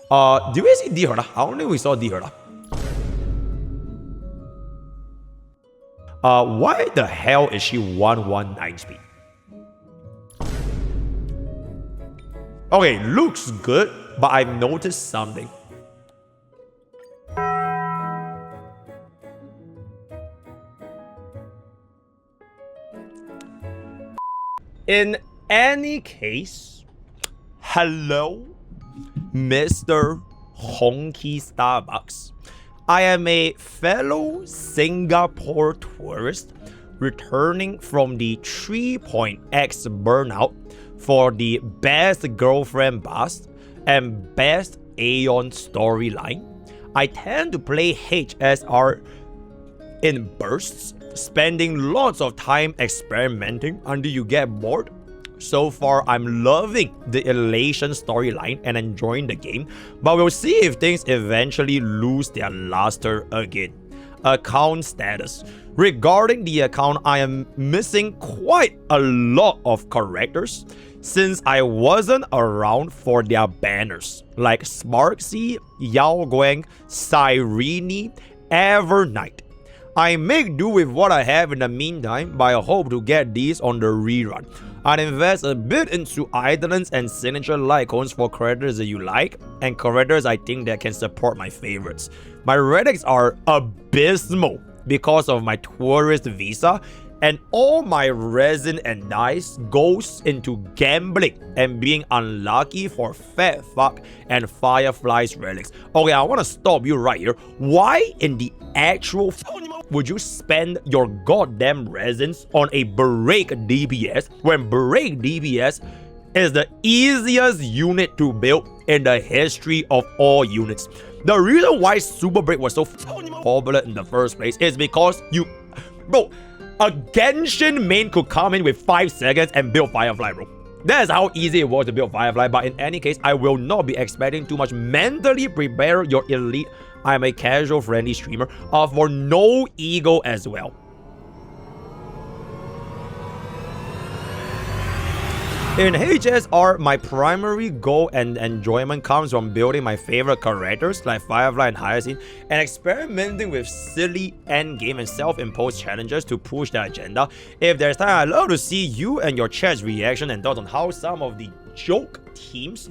Do you see D Herda? I don't think we saw D Herda. Why the hell is she 119 speed? Okay, looks good, but I've noticed something. In any case, hello, Mr. Honky Starbucks. I am a fellow Singapore tourist returning from the 3.x burnout for the best girlfriend bust and best Aeon storyline. I tend to play HSR in bursts, spending lots of time experimenting until you get bored. So far, I'm loving the Elation storyline and enjoying the game, but we'll see if things eventually lose their luster again. Account status. Regarding the account, I am missing quite a lot of characters since I wasn't around for their banners like Sparksy, Yao Guang, Cyrene, Evernight. I make do with what I have in the meantime, but I hope to get these on the rerun. I'd invest a bit into islands and signature icons for characters that you like, and characters I think that can support my favorites. My relics are abysmal because of my tourist visa, and all my resin and dice goes into gambling and being unlucky for Fat Fuck and Firefly's relics. Okay, I want to stop you right here. Why in the actual would you spend your goddamn resins on a break DPS when break DPS is the easiest unit to build in the history of all units? The reason why Super Break was so popular in the first place is because bro, a Genshin main could come in with 5 seconds and build Firefly, bro. That is how easy it was to build Firefly, but in any case, I will not be expecting too much. Mentally prepare your elite. I am a casual friendly streamer for no ego as well. In HSR, my primary goal and enjoyment comes from building my favorite characters like Firefly and Hyacinth and experimenting with silly endgame and self-imposed challenges to push the agenda. If there's time, I'd love to see you and your chat's reaction and thoughts on how some of the joke teams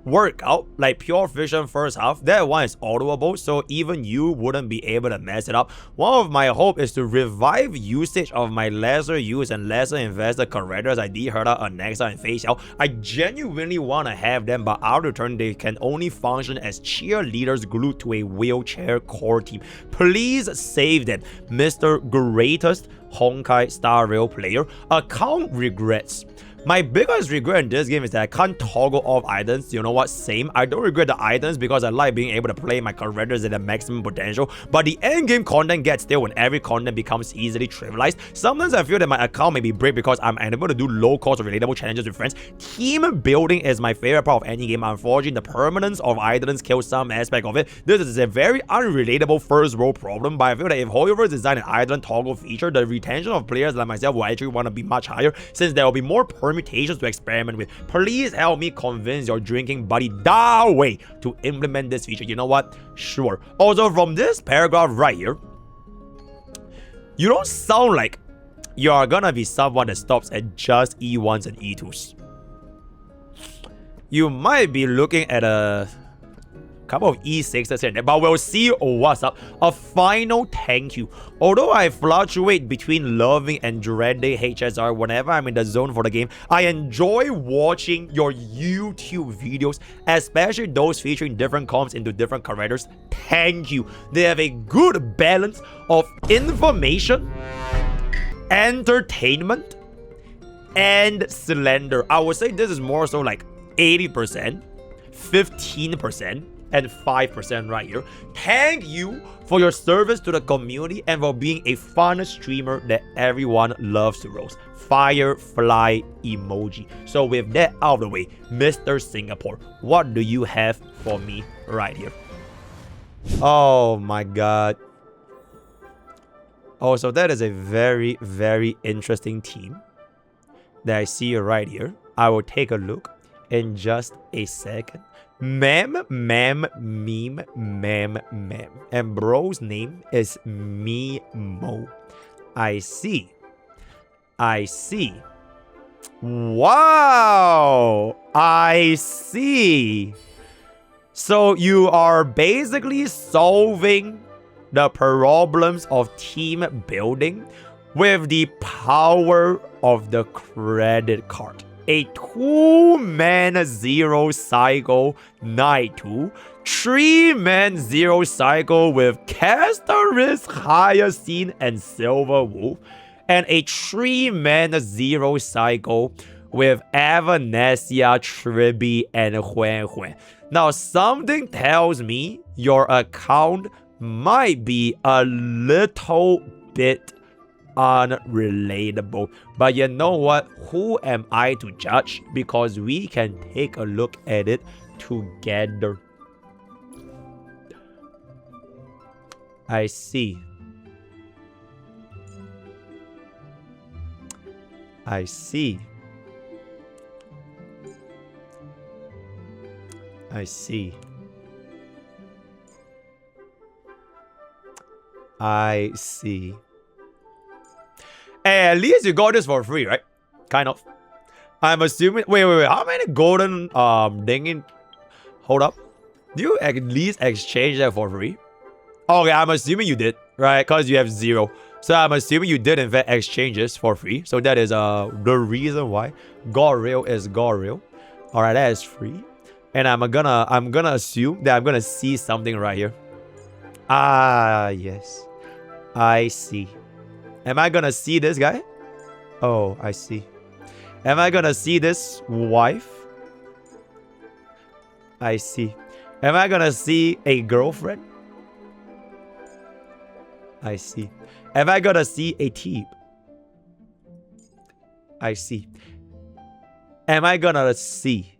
work out, like Pure Vision first half. That one is autoable, so even you wouldn't be able to mess it up. One of my hope is to revive usage of my lesser used and lesser invested characters like D-Herda, Anexa, and Facial. I genuinely want to have them, but out of turn, they can only function as cheerleaders glued to a wheelchair core team. Please save them, Mr. Greatest Honkai Star Rail player. Account regrets. My biggest regret in this game is that I can't toggle off items. You know what? Same. I don't regret the items because I like being able to play my characters at their maximum potential. But the endgame content gets stale when every content becomes easily trivialized. Sometimes I feel that my account may be break because I'm unable to do low-cost or relatable challenges with friends. Team building is my favorite part of any game. Unfortunately, the permanence of items kills some aspect of it. This is a very unrelatable first-world problem, but I feel that if Hoyoverse designed an island toggle feature, the retention of players like myself will actually want to be much higher since there will be more permutations to experiment with. Please help me convince your drinking buddy Dawei to implement this feature. You know what? Sure. Also, from this paragraph right here, you don't sound like you are gonna be someone that stops at just E1s and E2s. You might be looking at a couple of E6s here, but we'll see what's up. A final thank you. Although I fluctuate between loving and dreading HSR whenever I'm in the zone for the game, I enjoy watching your YouTube videos, especially those featuring different comps into different characters. Thank you. They have a good balance of information, entertainment, and slander. I would say this is more so like 80%, 15%, and 5% right here. Thank you for your service to the community and for being a fun streamer that everyone loves to roast. Firefly emoji. So with that out of the way, Mr. Singapore, what do you have for me right here? Oh my god. Oh, so that is a very, very interesting team that I see right here. I will take a look in just a second. Mem, mem, meme, mem, mem. And bro's name is Memo. I see. I see. Wow. I see. So you are basically solving the problems of team building with the power of the credit card. A 2-man 0 cycle Knight 2, 3-man 0 cycle with Castorus, Hyacinth, and Silver Wolf, and a 3-man 0 cycle with Avanesia, Triby, and Huan Huan. Now, something tells me your account might be a little bit unrelatable. But you know what? Who am I to judge? Because we can take a look at it together. I see. I see. I see. I see. Hey, at least you got this for free, right? Kind of. I'm assuming. Wait. How many golden dinging? Hold up. Do you at least exchange that for free? Okay, I'm assuming you did, right? Because you have 0. So I'm assuming you did in fact exchanges for free. So that is the reason why Goril is Goril. Alright, that is free. And I'm gonna assume that I'm gonna see something right here. Ah, yes. I see. Am I gonna see this guy? Oh, I see. Am I gonna see this wife? I see. Am I gonna see a girlfriend? I see. Am I gonna see a team? I see. Am I gonna see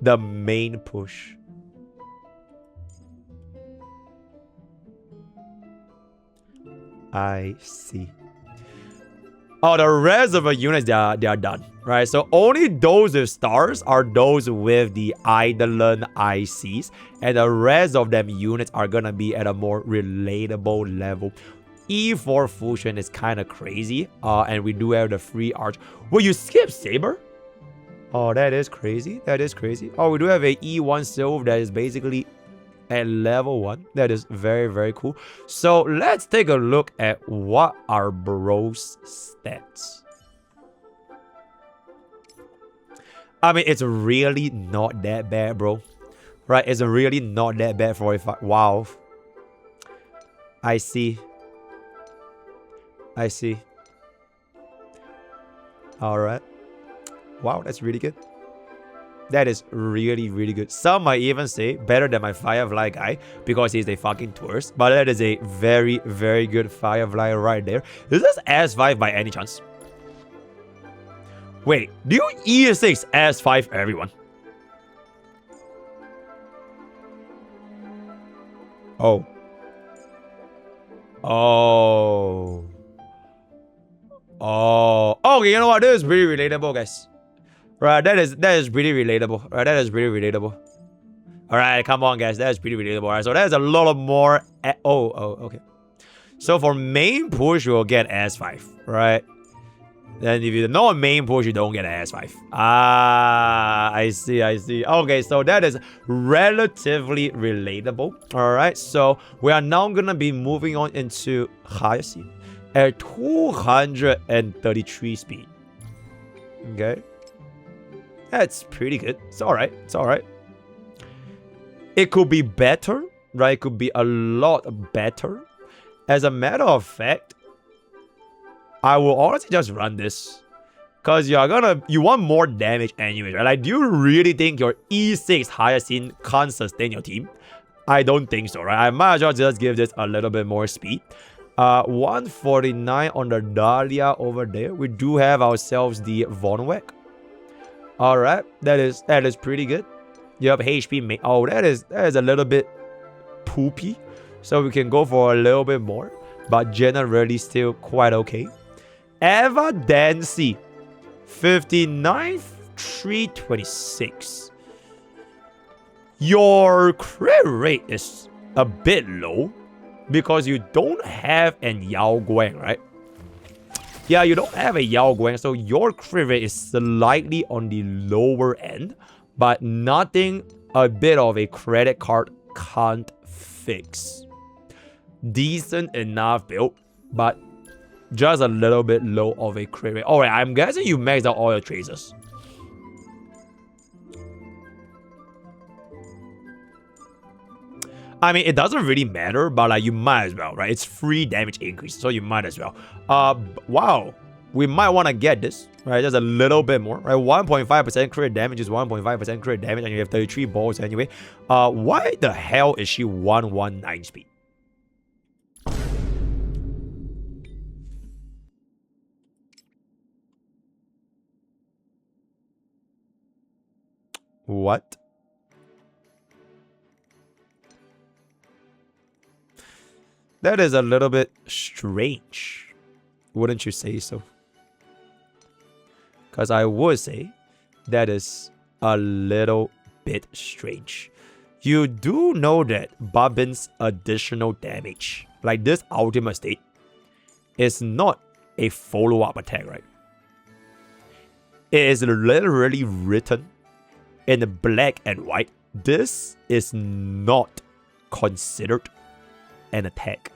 the main push? I see. Oh, the rest of the units, they are done, right? So only those with stars are those with the Eidolon ICs, and the rest of them units are gonna be at a more relatable level. E4 Fusion is kind of crazy, and we do have the free arch. Will you skip Saber? Oh, that is crazy. That is crazy. Oh, we do have a E1 Silver that is basically at level 1. That is very, very cool. So let's take a look at what are bro's stats. I mean, it's really not that bad, bro. Right? It's really not that bad for a wow. I see. I see. Alright. Wow, that's really good. That is really, really good. Some might even say better than my Firefly guy because he's a fucking tourist. But that is a very, very good Firefly right there. Is this S5 by any chance? Wait, do you E6 S5 everyone? Oh. Oh. Oh. Okay, you know what? This is pretty relatable, guys. Right, that is pretty relatable. Right, that is pretty relatable. Alright, come on, guys. That is pretty relatable. Alright, so there's a lot of more. Oh, okay. So for main push, you'll get S5, right? Then if you know a main push, you don't get an S5. Ah, I see. Okay, so that is relatively relatable. Alright, so we are now gonna be moving on into Hyacinth at 233 speed. Okay. That's pretty good. It's alright. It's alright. It could be better, right? It could be a lot better. As a matter of fact, I will honestly just run this. Because you want more damage anyway, right? Like, do you really think your E6 Hyacinth can't sustain your team? I don't think so, right? I might as well just give this a little bit more speed. 149 on the Dahlia over there. We do have ourselves the Vonwek. Alright, that is pretty good. You have HP. Oh, that is a little bit poopy. So we can go for a little bit more. But generally still quite okay. Evidency. 59, 326. Your crit rate is a bit low because you don't have an Yao Guang, right? Yeah, you don't have a Yao Guang, so your crit rate is slightly on the lower end, but nothing a bit of a credit card can't fix. Decent enough build, but just a little bit low of a crit rate. Alright, I'm guessing you maxed out all your tracers. I mean, it doesn't really matter, but like you might as well, right? It's free damage increase, so you might as well. Wow, we might want to get this, right? Just a little bit more, right? 1.5% crit damage is 1.5% crit damage, and you have 33 balls anyway. Why the hell is she 119 speed? What? That is a little bit strange. Wouldn't you say so? Because I would say that is a little bit strange. You do know that Babin's additional damage, like this ultimate state, is not a follow-up attack, right? It is literally written in black and white. This is not considered an attack.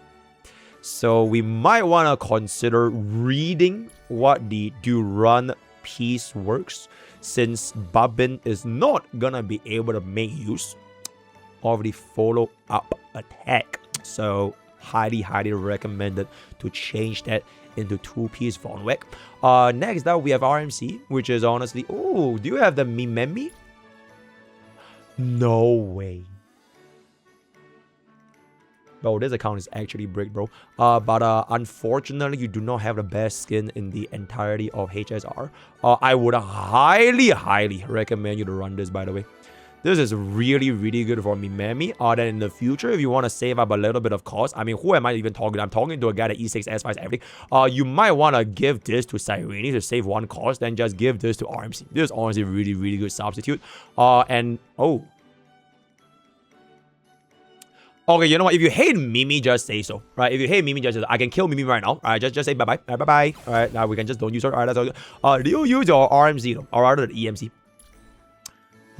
So we might want to consider reading what the Duran piece works, since Babin is not gonna be able to make use of the follow-up attack. So highly recommended to change that into 2-piece Von Weck. Next up we have RMC, which is honestly, oh, do you have the Mimemi? No way. Bro, this account is actually brick, bro. But unfortunately, you do not have the best skin in the entirety of HSR. I would highly recommend you to run this, by the way. This is really good for Mimemi. Then in the future, if you want to save up a little bit of cost, I mean, who am I even talking to? I'm talking to a guy that E6, S5, everything. You might want to give this to Cyrene to save one cost, then just give this to RMC. This is honestly really good substitute. And, oh. Okay, you know what? If you hate Mimi, just say so, right? If you hate Mimi, just say so. I can kill Mimi right now. All right, just say bye-bye. Bye-bye. All right, now we can just don't use her. All right, that's all good. Do you use your RMC, though? Or rather, the EMC?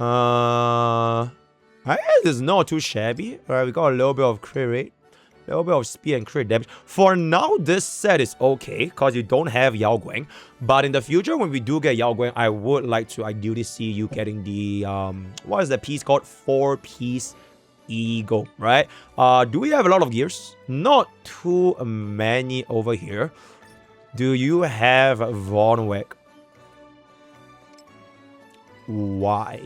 I guess it's not too shabby. All right, we got a little bit of crit rate. A little bit of speed and crit damage. For now, this set is okay, because you don't have Yao Guang. But in the future, when we do get Yao Guang, I would like to ideally see you getting the, what is the piece called? 4-piece Eagle, right? Do we have a lot of gears? Not too many over here. Do you have Von Weck? Why?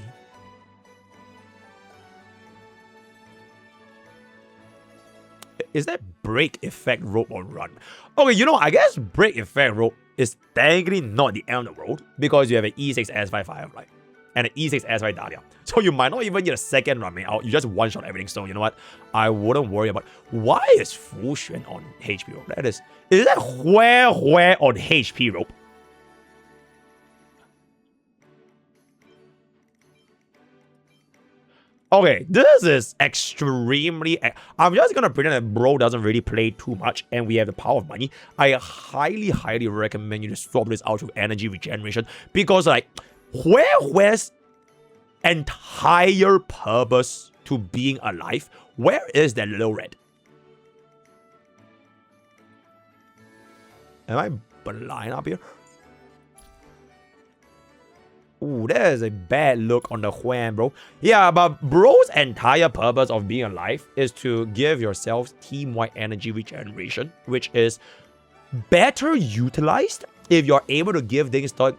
Is that break effect rope on run? Okay, you know, I guess break effect rope is technically not the end of the road, because you have an E6 S5 Firefly and an E6 S5 Dahlia. So you might not even get a second run out. You just one-shot everything. So you know what? I wouldn't worry about. Why is Fu Xuan on HP rope? That is that where on HP rope? Okay, this is extremely... I'm just gonna pretend that bro doesn't really play too much and we have the power of money. I highly recommend you to swap this out with energy regeneration, because like, where's entire purpose to being alive? Where is that little red? Am I blind up here? Ooh, that is a bad look on the Huan, bro. Yeah, but bro's entire purpose of being alive is to give yourselves team-wide energy regeneration, which is better utilized if you're able to give things like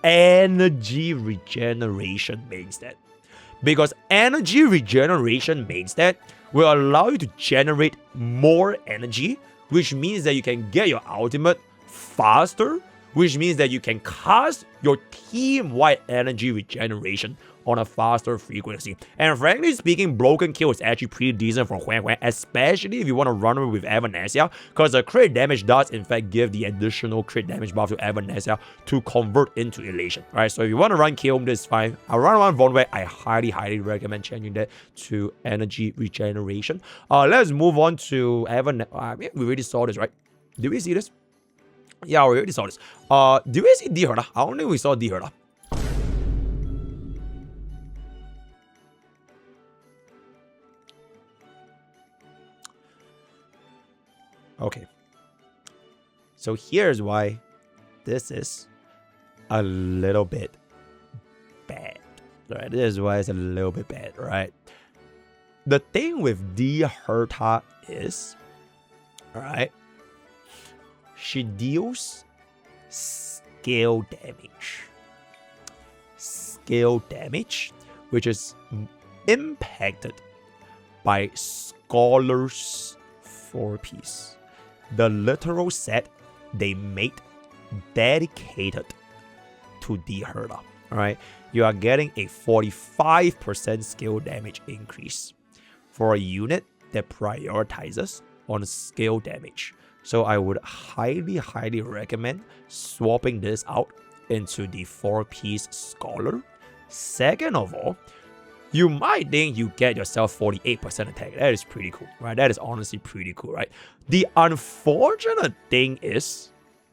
energy regeneration main stat. Because energy regeneration main stat will allow you to generate more energy, which means that you can get your ultimate faster which means that you can cast your team-wide energy regeneration on a faster frequency. And frankly speaking, Broken Kill is actually pretty decent for Huan Huan, especially if you want to run away with Evanesia, because the crit damage does in fact give the additional crit damage buff to Evanesia to convert into Elation. Right, so if you want to run Kill, this is fine. I run one Vonway, I highly recommend changing that to energy regeneration. Let's move on to Evanesia. We already saw this, right? Did we see this? Yeah, we already saw this. Did we see D-Herda? I don't think we saw D-Herda. Okay. So here's why this is a little bit bad. Right? This is why it's a little bit bad, right? The thing with D-Herda is, alright, she deals scale damage. Scale damage, which is impacted by Scholar's 4-piece. The literal set they made dedicated to D-Herda. Alright, you are getting a 45% skill damage increase for a unit that prioritizes on skill damage. So I would highly recommend swapping this out into the 4-piece Scholar. Second of all, you might think you get yourself 48% attack. That is pretty cool, right? That is honestly pretty cool, right? The unfortunate thing is,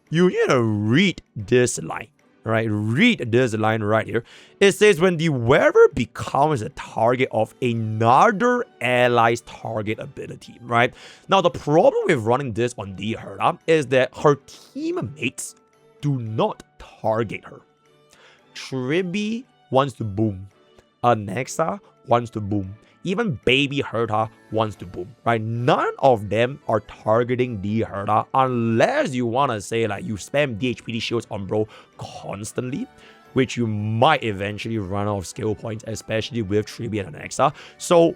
you need to read this line, right? Read this line right here. It says, when the wearer becomes a target of another ally's target ability, right? Now, the problem with running this on D-Herda is that her teammates do not target her. Tribby wants to boom. Alexa wants to boom. Even Baby Herda wants to boom, right? None of them are targeting D-Herda unless you want to say like you spam DHPD shields on bro constantly, which you might eventually run out of skill points, especially with Tribby and Alexa. So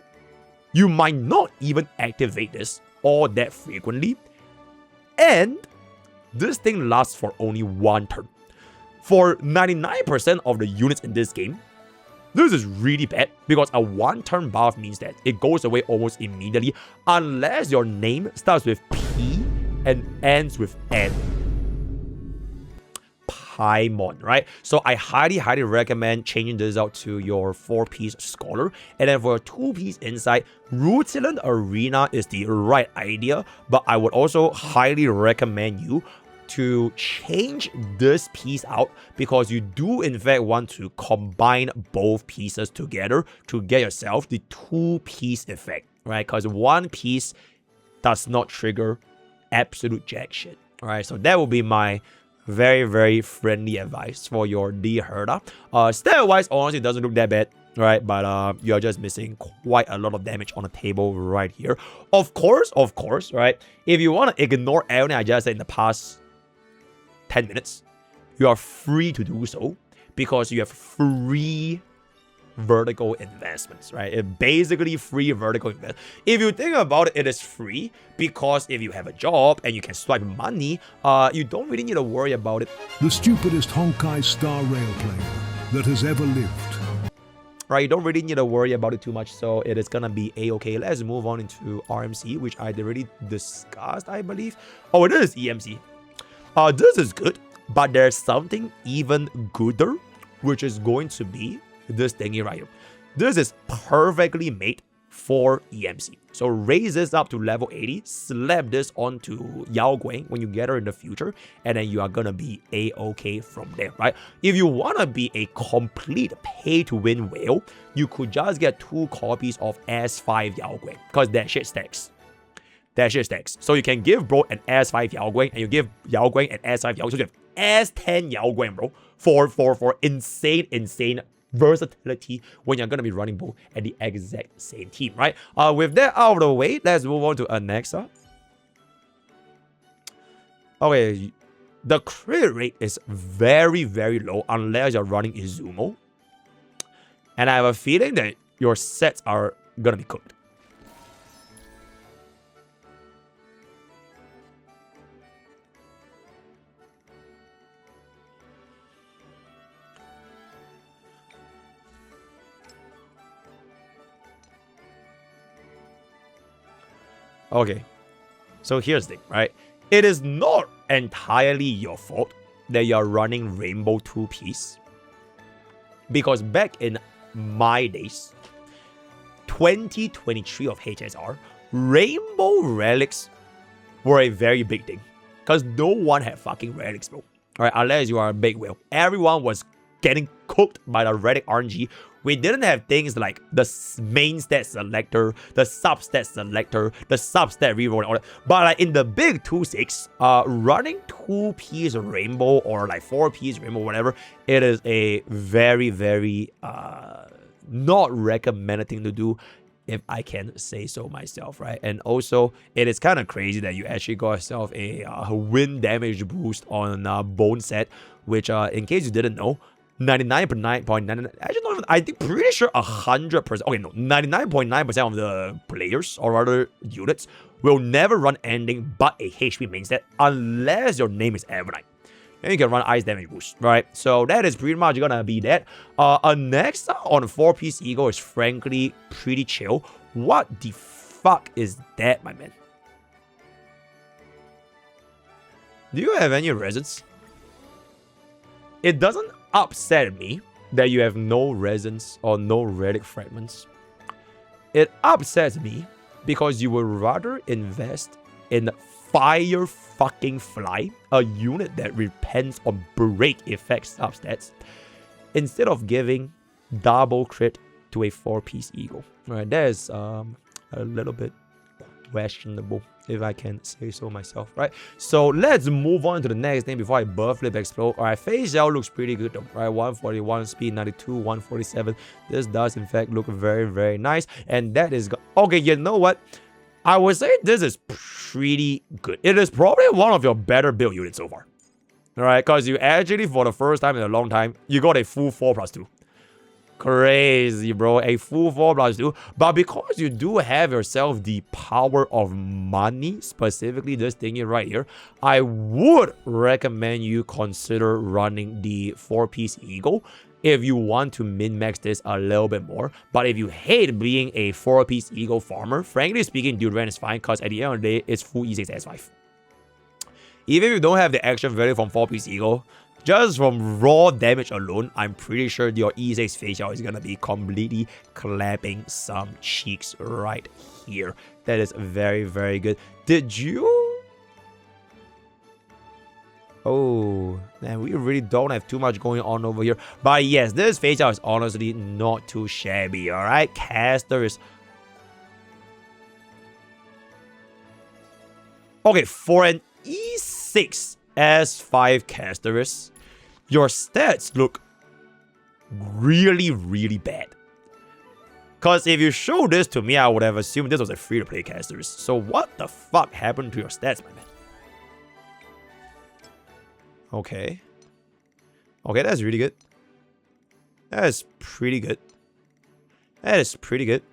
you might not even activate this all that frequently. And this thing lasts for only one turn. For 99% of the units in this game, this is really bad because a one-turn buff means that it goes away almost immediately unless your name starts with P and ends with N. Paimon, right? So I highly recommend changing this out to your 4-piece Scholar. And then for a 2-piece Insight, Rutilant Arena is the right idea, but I would also highly recommend you to change this piece out because you do in fact want to combine both pieces together to get yourself the 2-piece effect, right? Because one piece does not trigger absolute jack shit. Alright, so that will be my very friendly advice for your D-Herda. Stat-wise, honestly, it doesn't look that bad, right? But you're just missing quite a lot of damage on the table right here. Of course, right? If you want to ignore everything I just said in the past 10 minutes, you are free to do so because you have free vertical investments, right? It's basically free vertical investment. If you think about it, it is free because if you have a job and you can swipe money, you don't really need to worry about it. The stupidest Honkai Star Rail player that has ever lived. Right, you don't really need to worry about it too much, so it is gonna be a-okay. Let's move on into RMC, which I already discussed, I believe. Oh, it is EMC. This is good, but there's something even gooder, which is going to be this thingy right here. This is perfectly made for EMC. So raise this up to level 80, slap this onto Yao Guang when you get her in the future, and then you are gonna be a-okay from there, right? If you wanna be a complete pay-to-win whale, you could just get 2 copies of S5 Yao Guang, because that shit stacks. That shit stacks. So you can give bro an S5 Yao Guang, and you give Yao Guang an S5 Yao Guang. So you have S10 Yao Guang, bro, for insane versatility when you're gonna be running both at the exact same team, right? With that out of the way, let's move on to Alexa. Okay, the crit rate is very low unless you're running Izumo, and I have a feeling that your sets are gonna be cooked. Okay. So here's the thing, right? It is not entirely your fault that you're running Rainbow 2-piece. Because back in my days, 2023 of HSR, Rainbow Relics were a very big thing. Because no one had fucking relics, bro. Alright, unless you are a big whale. Everyone was getting cooked by the relic RNG. We didn't have things like the main stat selector, the substat selector, the substat reroll, and all that. But like in the big 2.6, running 2-piece rainbow or like 4-piece rainbow, whatever, it is a very, very not recommended thing to do, if I can say so myself, right? And also, it is kind of crazy that you actually got yourself a wind damage boost on Bone Set, which, in case you didn't know, 99.999, actually not even, I think pretty sure 100%, okay, no, 99.9% of the players or other units will never run anything but a HP main set unless your name is Evernight. Then you can run ice damage boost, right? So that is pretty much gonna be that. Next on 4-piece Eagle is frankly pretty chill. What the fuck is that, my man? Do you have any resins? It doesn't upset me that you have no resins or no relic fragments. It upsets me because you would rather invest in Fire fucking Fly, a unit that depends on break effect substats, instead of giving double crit to a 4-piece Eagle. Right, that is a little bit questionable, if I can say so myself, right? So let's move on to the next thing before I buff flip explode. All right, face gel looks pretty good though, right? 141 speed, 92, 147. This does in fact look very, very nice, and that is okay. You know what? I would say this is pretty good. It is probably one of your better build units so far. Alright, because you actually, for the first time in a long time, you got a full 4+2. Crazy, bro. A full 4+2. But because you do have yourself the power of money, specifically this thingy right here, I would recommend you consider running the 4-piece Eagle if you want to min-max this a little bit more. But if you hate being a 4-piece Eagle farmer, frankly speaking, Duran is fine because at the end of the day, it's full E6 S5. Even if you don't have the extra value from 4-piece Eagle, just from raw damage alone, I'm pretty sure your E6 facial is gonna be completely clapping some cheeks right here. That is very, very good. Did you... Oh, man, we really don't have too much going on over here. But yes, this face out is honestly not too shabby, alright? Caster is... Okay, for an E6 S5 Casterus, your stats look really, really bad. Because if you show this to me, I would have assumed this was a free-to-play Casterus. So what the fuck happened to your stats, my man? Okay. Okay, that's really good. That is pretty good. That is pretty good.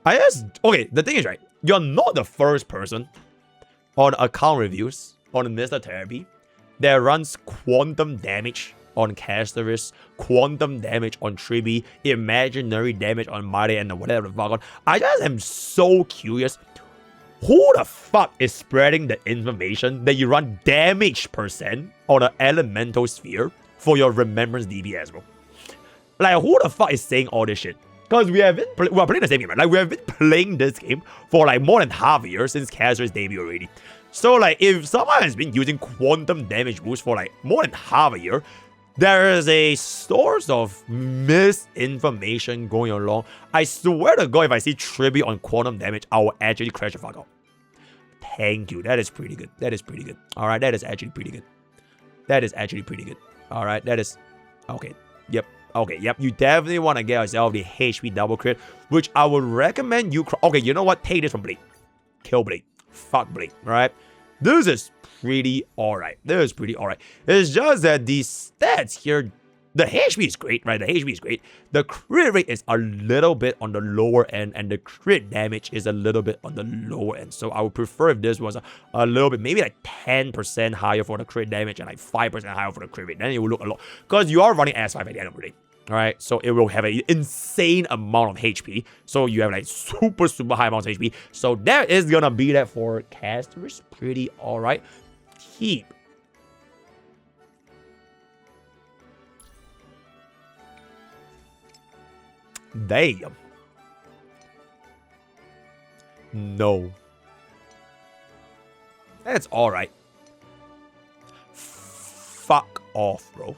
I guess, okay, the thing is, right, you're not the first person on account reviews on Mr. Therapy that runs quantum damage on Casterus, quantum damage on Tribi, imaginary damage on Mighty, and whatever the fuck. I just am so curious. Who the fuck is spreading the information that you run damage percent on an elemental sphere for your remembrance DPS, bro? Like, who the fuck is saying all this shit? Because we are playing the same game, right? Like, we have been playing this game for like more than half a year since Casterus debut already. So like, if someone has been using quantum damage boost for like more than half a year, there is a source of misinformation going along. I swear to God, if I see Tribi on quantum damage, I will actually crash the fuck out. Thank you. That is pretty good. That is pretty good. Alright, that is actually pretty good. That is actually pretty good. Alright, that is... Okay. Yep. Okay, yep. You definitely want to get yourself the HP double crit, which I would recommend you... Okay, you know what? Take this from Blade. Kill Blade. Fuck Blade. Alright? This is pretty alright. This is pretty alright. It's just that these stats here The HP is great, right? The HP is great. The crit rate is a little bit on the lower end, and the crit damage is a little bit on the lower end. So I would prefer if this was a little bit, maybe like 10% higher for the crit damage and like 5% higher for the crit rate. Then it will look a lot. Because you are running S5 at the end of the day. Alright, so it will have an insane amount of HP. So you have like super high amounts of HP. So that is gonna be that for casters. Pretty alright. Keep. Damn. No. That's alright. Fuck off, bro.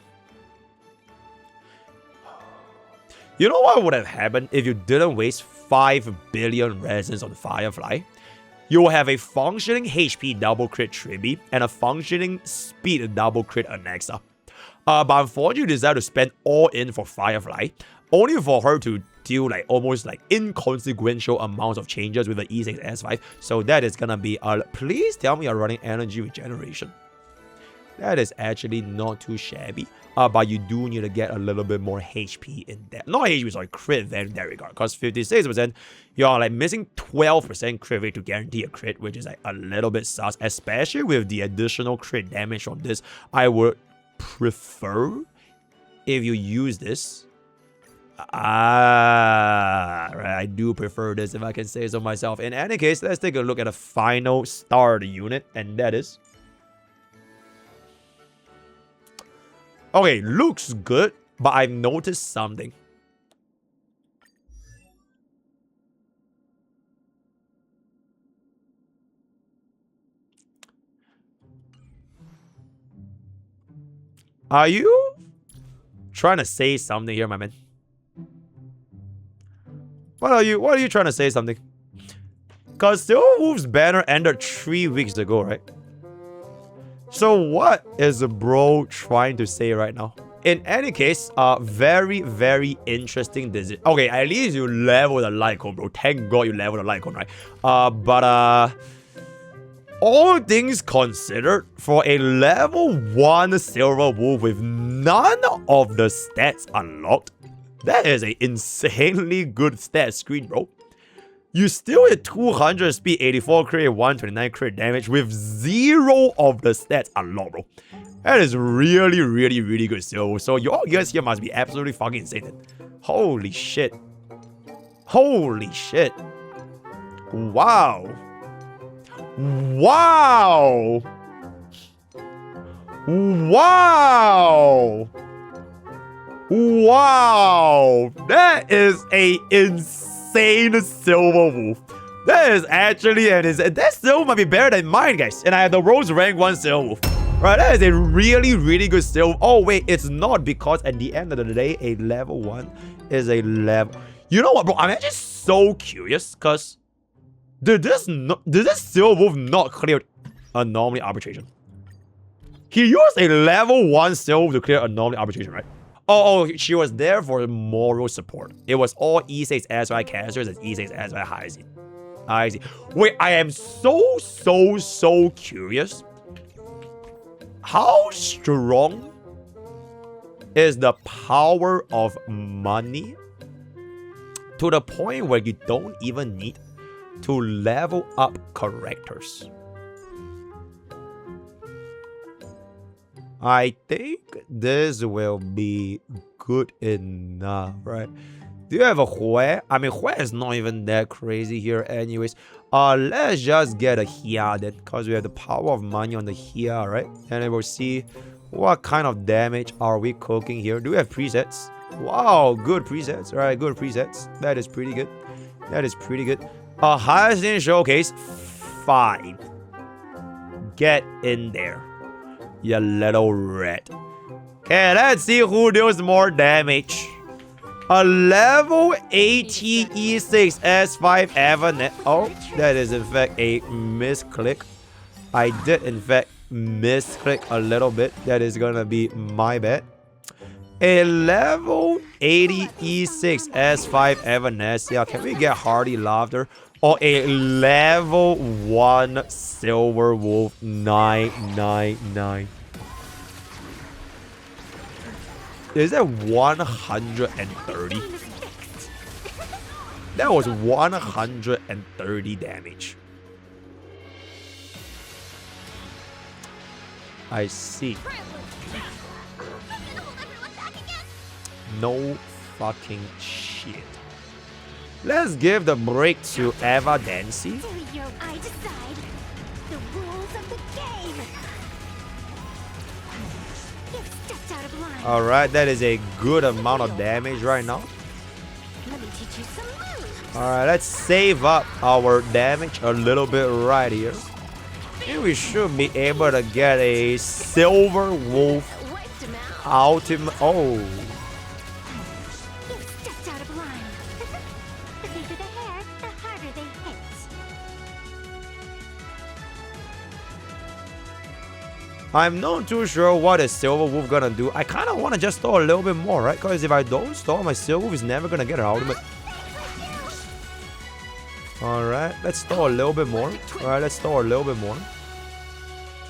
You know what would have happened if you didn't waste 5 billion resins on Firefly? You will have a functioning HP double crit Tribi and a functioning speed double crit Anexa. But unfortunately, you decided to spend all in for Firefly, only for her to deal like almost like inconsequential amounts of changes with the E6 S5. So that is gonna be please tell me you're running energy regeneration. That is actually not too shabby. But you do need to get a little bit more HP in that. Not HP, sorry, crit in that regard. Because 56%, you're like missing 12% crit rate to guarantee a crit, which is like a little bit sus. Especially with the additional crit damage from this. I would prefer if you use this. Right, I do prefer this if I can say so myself. In any case, let's take a look at the final star of the unit, and that is... Okay, looks good, but I've noticed something. Are you trying to say something here, my man? What are you trying to say something? Cause Silverwolf's banner ended 3 weeks ago, right? So what is the bro trying to say right now? In any case, very, very interesting decision. Okay, at least you level the Lycon, bro. Thank God you level the Lycon, right? But all things considered, for a level 1 Silver Wolf with none of the stats unlocked, that is an insanely good stat screen, bro. You still hit 200 speed, 84 crit, 129 crit damage with 0 of the stats unlocked, bro. That is really, really, really good still. So you all guys here must be absolutely fucking insane. Holy shit. Holy shit. Wow. Wow. Wow. Wow. That is a insane Silver Wolf. That is actually that still might be better than mine, guys. And I have the Rose rank 1 Silver Wolf. Right, that is a really, really good Silver. Oh wait, it's not, because at the end of the day, a level 1 is a level. You know what, bro? I'm actually so curious, cause did this Silver Wolf not clear anomaly arbitration? He used a level 1 Silver Wolf to clear anomaly arbitration, right? Oh, she was there for moral support. It was all E6 SY casters and E6 SY high Z. I see. Wait, I am so curious. How strong is the power of money to the point where you don't even need to level up characters? I think this will be good enough, right? Do you have a Hue? I mean, Hue is not even that crazy here anyways. Let's just get a Hia then, because we have the power of money on the Hia, right? And then we'll see what kind of damage are we cooking here. Do we have presets? Wow, good presets. All right, good presets. That is pretty good. That is pretty good. Highest in showcase, fine. Get in there, you little rat. Okay, let's see who deals more damage. A level 80 E6 S5 Avanet. Oh, that is in fact a misclick. I did in fact misclick a little bit. That is gonna be my bad. A level 80 E6 S5 Evanescia. Can we get hearty laughter? Or a level 1 Silver Wolf 999. Is that 130? That was 130 damage. I see. No fucking shit. Let's give the break to Eva Dancy. I decide the rules of the game. You've stepped out of line. Alright, that is a good amount of damage right now. Let me teach you some moves. Alright, let's save up our damage a little bit right here. And we should be able to get a Silver Wolf Wiped him out. ultimate. Oh. You've stepped out of line. The bigger the hair, the harder they hit. I'm not too sure what a Silver Wolf gonna do. I kind of want to just store a little bit more, right? Because if I don't store, my Silver Wolf is never gonna get an ultimate. Alright, let's store a little bit more. Alright, let's store a little bit more.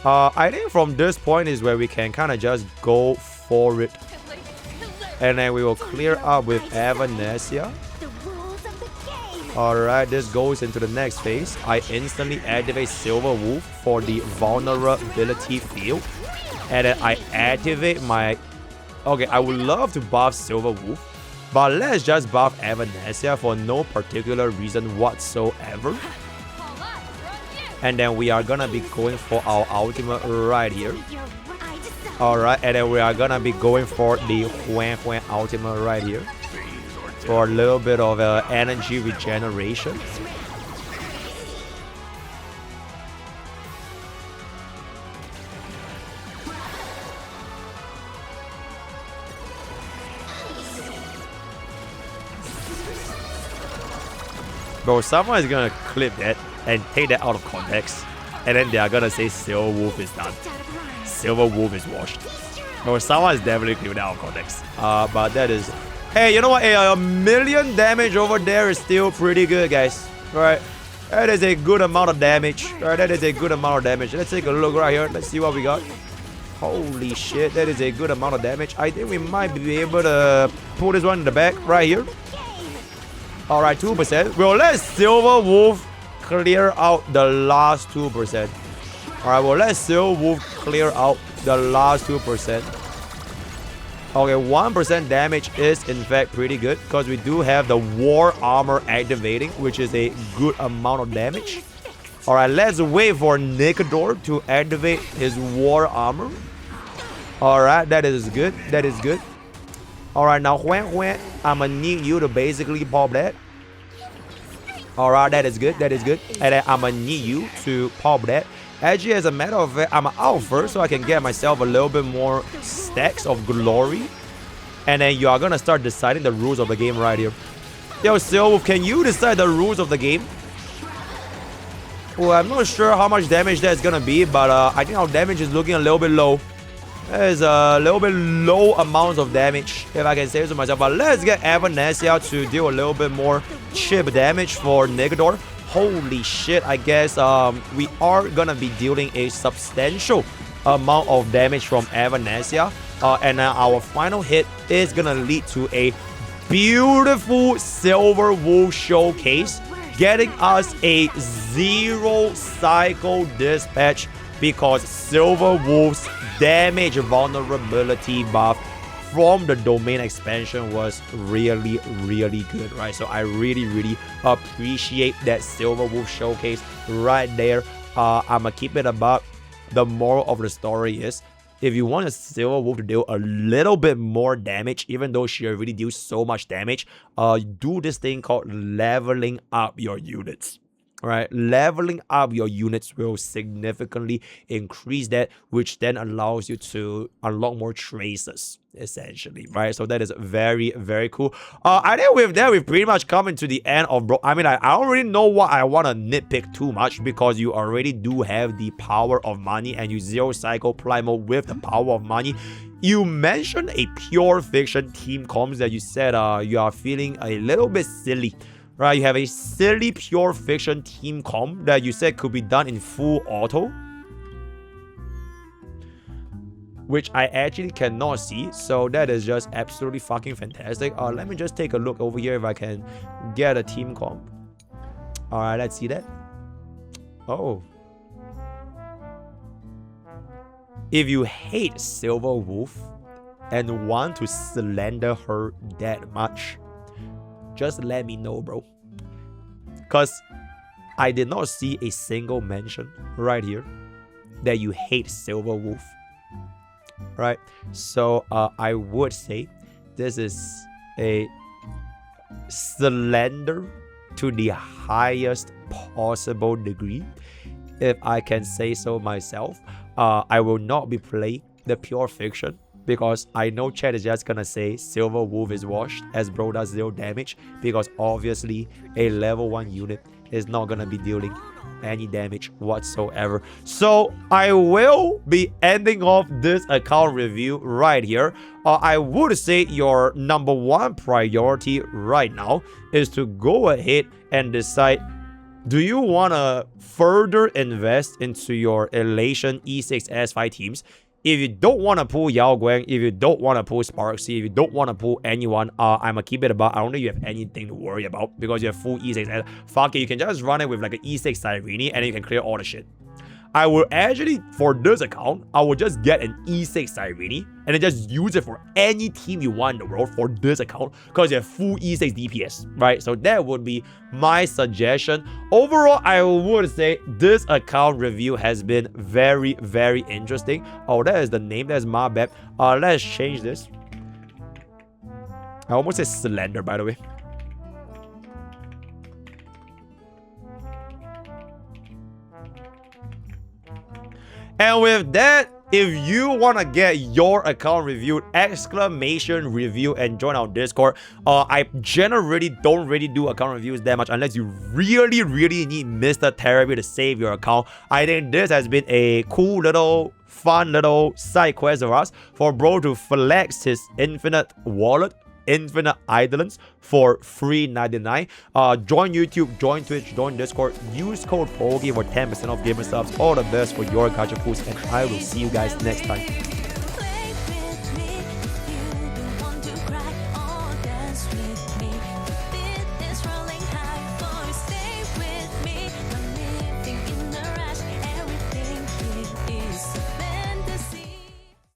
I think from this point is where we can kind of just go for it. And then we will clear up with Evanesia. The rules of the game. Alright, this goes into the next phase. I instantly activate Silver Wolf for the vulnerability field. And then I activate my... Okay, I would love to buff Silver Wolf. But let's just buff Evanesia for no particular reason whatsoever. And then we are gonna be going for our ultimate right here. I decide. Alright, and then we are gonna be going for the Huan Huan ultimate right here. For a little bit of energy regeneration. Bro, someone is gonna clip that and take that out of context. And then they are gonna say Silver Wolf is done. Stepped out of line. Silver Wolf is washed. Bro, someone is definitely clipping that out of context. But that is... Hey, you know what? Hey, a million damage over there is still pretty good, guys. Right? That is a good amount of damage. Right? That is a good amount of damage. Let's take a look right here. Let's see what we got. Holy shit, that is a good amount of damage. I think we might be able to pull this one in the back right here. Alright, 2%. Well, let Silver Wolf clear out the last 2%. Alright, well, let Silver Wolf clear out the last 2%. Okay, 1% damage is in fact pretty good because we do have the War Armor activating, which is a good amount of damage. Alright, let's wait for Nikodor to activate his War Armor. Alright, that is good. That is good. Alright, now Huan Huan, I'm gonna need you to basically pop that. Alright, that is good. That is good. And then I'm gonna need you to pop that. Actually, as a matter of fact, I'm out first so I can get myself a little bit more stacks of glory. And then you are gonna start deciding the rules of the game right here. Yo, Silver, can you decide the rules of the game? Well, I'm not sure how much damage that's gonna be, but I think our damage is looking a little bit low. There's a little bit low amounts of damage, if I can say so myself. But let's get Evanesia to deal a little bit more chip damage for Nikodor. Holy shit, I guess we are gonna be dealing a substantial amount of damage from Evanesia. And our final hit is gonna lead to a beautiful Silver Wolf showcase, getting us a 0 cycle dispatch because Silver Wolf's damage vulnerability buff from the domain expansion was really good, right? So I really appreciate that Silver Wolf showcase right there. I'ma keep it about. The moral of the story is, if you want a Silver Wolf to deal a little bit more damage, even though she already deals so much damage, do this thing called leveling up your units. Right, leveling up your units will significantly increase that, which then allows you to unlock more traces, essentially, right? So that is very cool. I think with that, we've pretty much come into the end of I mean, I don't really know what I want to nitpick too much because you already do have the power of money and you 0 cycle primal with the power of money. You mentioned a pure fiction team comms that you said you are feeling a little bit silly. Right, you have a silly pure fiction team comp that you said could be done in full auto. which I actually cannot see. So that is just absolutely fucking fantastic. Let me just take a look over here if I can get a team comp. All right, let's see that. Oh. If you hate Silver Wolf and want to slander her that much, just let me know, bro. Because I did not see a single mention right here that you hate Silver Wolf. Right? So I would say this is a slander to the highest possible degree, if I can say so myself. I will not be playing the pure fiction because I know chat is just gonna say Silver Wolf is washed as bro does 0 damage, because obviously a level 1 unit is not gonna be dealing any damage whatsoever. So I will be ending off this account review right here. I would say your number 1 priority right now is to go ahead and decide, do you want to further invest into your Elation E6 S5 teams? If you don't want to pull Yao Guang, if you don't want to pull Sparksy, if you don't want to pull anyone, I'ma keep it about, I don't think you have anything to worry about because you have full E6. And fuck it, you can just run it with like an E6 Sirini and you can clear all the shit. I will actually, for this account, I will just get an E6 Sirini and then just use it for any team you want in the world for this account because you have full E6 DPS, right? So that would be my suggestion. Overall, I would say this account review has been very, very interesting. Oh, that is the name. That's my bad. Let's change this. I almost said slander, by the way. And with that, if you want to get your account reviewed, exclamation review, and join our Discord. I generally don't really do account reviews that much unless you really need Mr. Therapy to save your account. I think this has been a cool little, fun little side quest of us for bro to flex his infinite wallet, infinite idolence for $3.99. Join YouTube, join Twitch, join Discord, use code Pokke for 10% off gamer subs. All the best for your gacha pools, and I will see you guys next time.